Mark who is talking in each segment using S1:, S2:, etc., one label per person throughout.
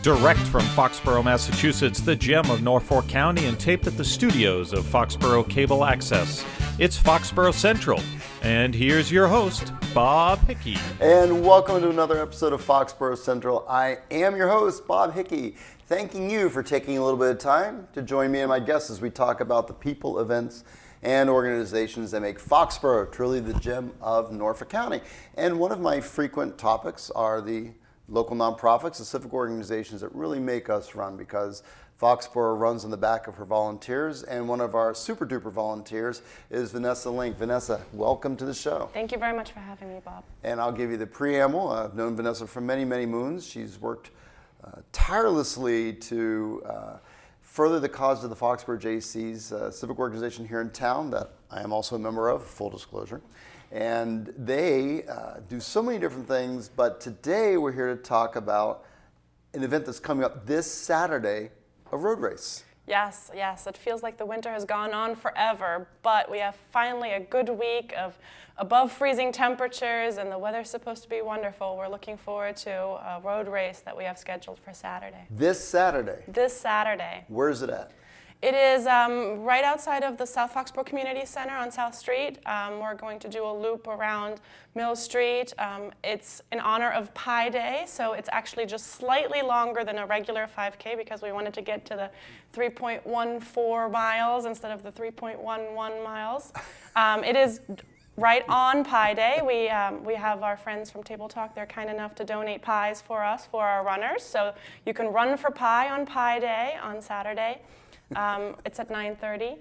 S1: Direct from Foxborough, Massachusetts, the gem of Norfolk County, and taped at the studios of Foxborough Cable Access. It's Foxborough Central. And here's your host, Bob Hickey.
S2: And welcome to another episode of Foxborough Central. I am your host, Bob Hickey, thanking you for taking a little bit of time to join me and my guests as we talk about the people, events, and organizations that make Foxborough truly the gem of Norfolk County. And one of my frequent topics are the local nonprofits, the civic organizations that really make us run, because Foxborough runs on the back of her volunteers, and one of our super duper volunteers is Vanessa Link. Vanessa, welcome to the show.
S3: Thank you very much for having me, Bob.
S2: And I'll give you the preamble. I've known Vanessa for many, many moons. She's worked tirelessly to further the cause of the Foxborough Jaycees, civic organization here in town that I am also a member of, full disclosure. And they do so many different things, but today we're here to talk about an event that's coming up this Saturday, a road race.
S3: Yes, it feels like the winter has gone on forever, but we have finally a good week of above freezing temperatures, and the weather's supposed to be wonderful. We're looking forward to a road race that we have scheduled for Saturday.
S2: This Saturday?
S3: This Saturday.
S2: Where's it at?
S3: It is right outside of the South Foxborough Community Center on South Street. We're going to do a loop around Mill Street. It's in honor of Pi Day, so it's actually just slightly longer than a regular 5K because we wanted to get to the 3.14 miles instead of the 3.11 miles. It is right on Pi Day. We have our friends from Table Talk. They're kind enough to donate pies for us, for our runners. So you can run for Pi on Pi Day on Saturday. It's at 9:30.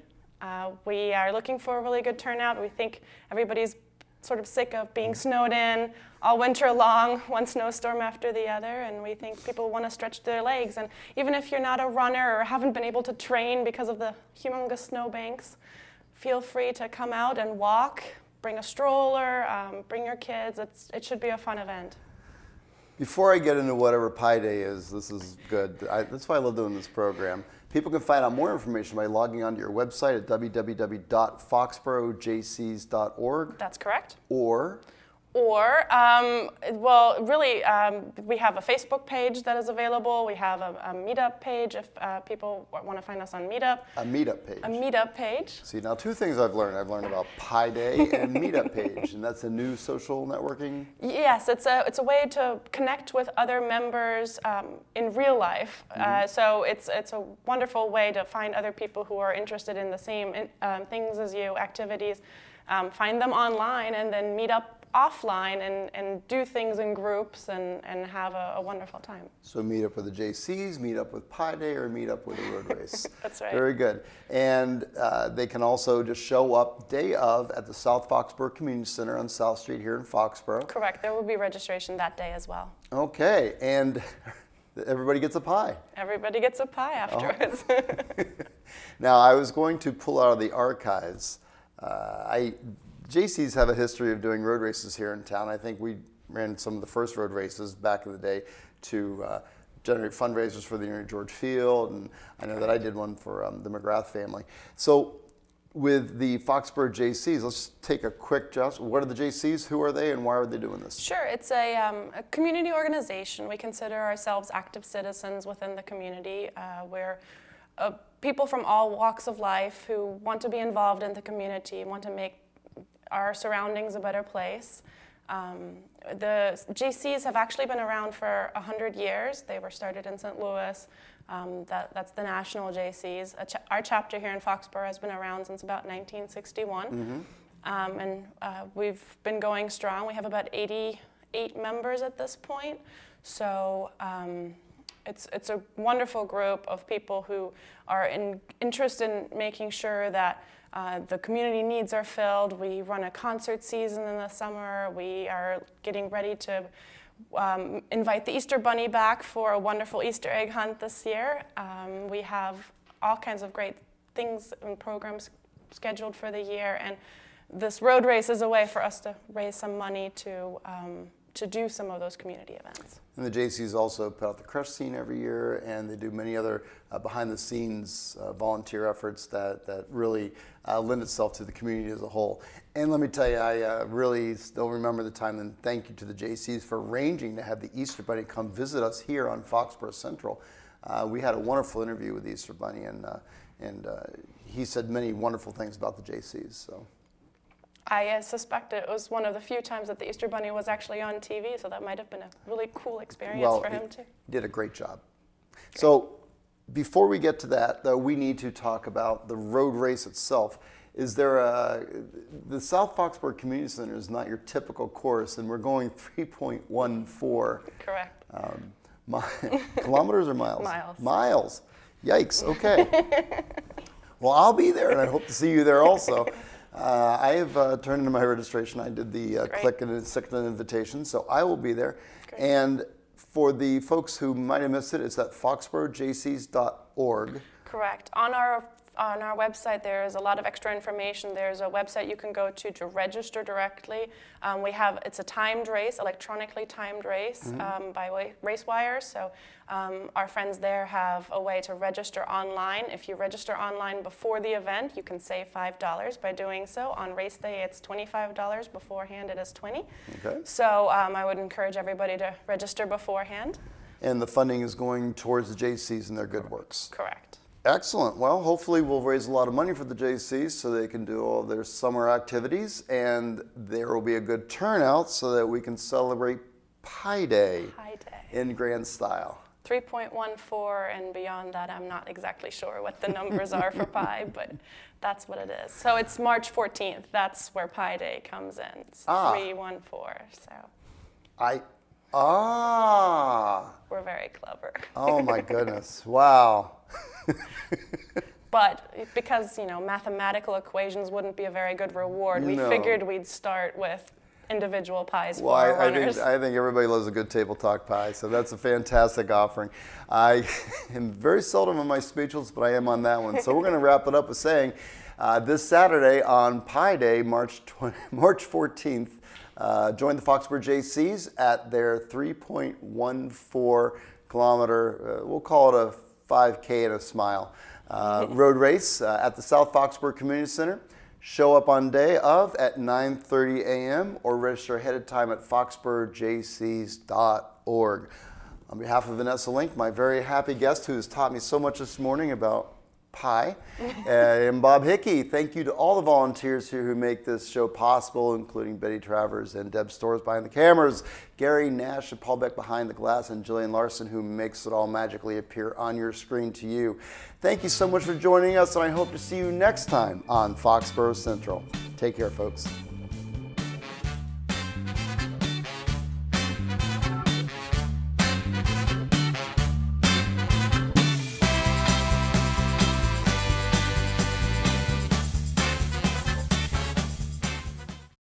S3: We are looking for a really good turnout. We think everybody's sort of sick of being snowed in all winter long, one snowstorm after the other, and we think people want to stretch their legs. And even if you're not a runner or haven't been able to train because of the humongous snowbanks, feel free to come out and walk, bring a stroller, bring your kids. It should be a fun event.
S2: Before I get into whatever Pi Day is, this is good. That's why I love doing this program. People can find out more information by logging onto your website at www.foxboroughjaycees.org.
S3: That's correct.
S2: Or,
S3: we have a Facebook page that is available. We have a Meetup page if people want to find us on Meetup.
S2: A Meetup page.
S3: A Meetup page.
S2: See, now two things I've learned. I've learned about Pi Day and Meetup page, and that's a new social networking?
S3: Yes, it's a way to connect with other members in real life. So it's a wonderful way to find other people who are interested in the same things as you, activities. Find them online and then meet up offline and do things in groups and have a wonderful time.
S2: So meet up with the Jaycees, meet up with Pi Day, or meet up with a road race.
S3: That's right.
S2: Very good. And they can also just show up day of at the South Foxborough Community Center on South Street here in Foxborough.
S3: Correct. There will be registration that day as well.
S2: Okay. And everybody gets a pie.
S3: Everybody gets a pie afterwards.
S2: Oh. Now, I was going to pull out of the archives. Jaycees have a history of doing road races here in town. I think we ran some of the first road races back in the day to generate fundraisers for the University George Field, and I know that I did one for the McGrath family. So with the Foxborough Jaycees, let's take a quick just. What are the Jaycees? Who are they, and why are they doing this?
S3: Sure, it's a community organization. We consider ourselves active citizens within the community. We're people from all walks of life who want to be involved in the community, want to make our surroundings a better place. The Jaycees have actually been around for 100 years. They were started in St. Louis. That's the national Jaycees. Our chapter here in Foxborough has been around since about 1961. And we've been going strong. We have about 88 members at this point. So it's a wonderful group of people who are interested in making sure that the community needs are filled. We run a concert season in the summer. We are getting ready to invite the Easter Bunny back for a wonderful Easter egg hunt this year. We have all kinds of great things and programs scheduled for the year, and this road race is a way for us to raise some money to to do some of those community events.
S2: And the Jaycees also put out the crush scene every year, and they do many other behind-the-scenes volunteer efforts that really lend itself to the community as a whole. And let me tell you, I really still remember the time, and thank you to the Jaycees for arranging to have the Easter Bunny come visit us here on Foxborough Central. We had a wonderful interview with the Easter Bunny, and he said many wonderful things about the Jaycees. So.
S3: I suspect it was one of the few times that the Easter Bunny was actually on TV, so that might have been a really cool experience for him too.
S2: He did a great job. Great. So before we get to that, though, we need to talk about the road race itself. Is there the South Foxborough Community Center is not your typical course, and we're going 3.14.
S3: Correct.
S2: Kilometers or miles?
S3: Miles.
S2: Miles. Yikes. Okay. Well, I'll be there, and I hope to see you there also. I have turned in my registration. I did the click and accept an invitation, so I will be there.
S3: Great.
S2: And for the folks who might have missed it, it's at foxboroughjaycees.org.
S3: Correct. On our website, there is a lot of extra information. There's a website you can go to register directly. It's a timed race, electronically timed race by RaceWire. So our friends there have a way to register online. If you register online before the event, you can save $5 by doing so. On race day, it's $25. Beforehand, it is $20.
S2: Okay.
S3: So I would encourage everybody to register beforehand.
S2: And the funding is going towards the Jaycees and their good works.
S3: Correct.
S2: Excellent. Well, hopefully we'll raise a lot of money for the Jaycees so they can do all their summer activities, and there will be a good turnout so that we can celebrate Pi Day, in grand style.
S3: 3.14 and beyond that, I'm not exactly sure what the numbers are for Pi, but that's what it is. So it's March 14th. That's where Pi Day comes in. It's 314. So. We're very clever.
S2: Oh my goodness. Wow.
S3: But because, mathematical equations wouldn't be a very good reward, we figured we'd start with individual pies for our runners.
S2: I think everybody loves a good table talk pie, so that's a fantastic offering. I am very seldom on my speeches, but I am on that one. So we're going to wrap it up with saying this Saturday on Pi Day, March 14th, join the Foxborough Jaycees at their 3.14 kilometer, we'll call it a 5K and a smile, road race at the South Foxborough Community Center. Show up on day of at 9:30 a.m. or register ahead of time at foxboroughjaycees.org. On behalf of Vanessa Link, my very happy guest who has taught me so much this morning about pie, and Bob Hickey, thank you to all the volunteers here who make this show possible, including Betty Travers and Deb Storrs behind the cameras, Gary Nash and Paul Beck behind the glass, and Jillian Larson, who makes it all magically appear on your screen to you. Thank you so much for joining us, and I hope to see you next time on Foxborough Central. Take care, folks.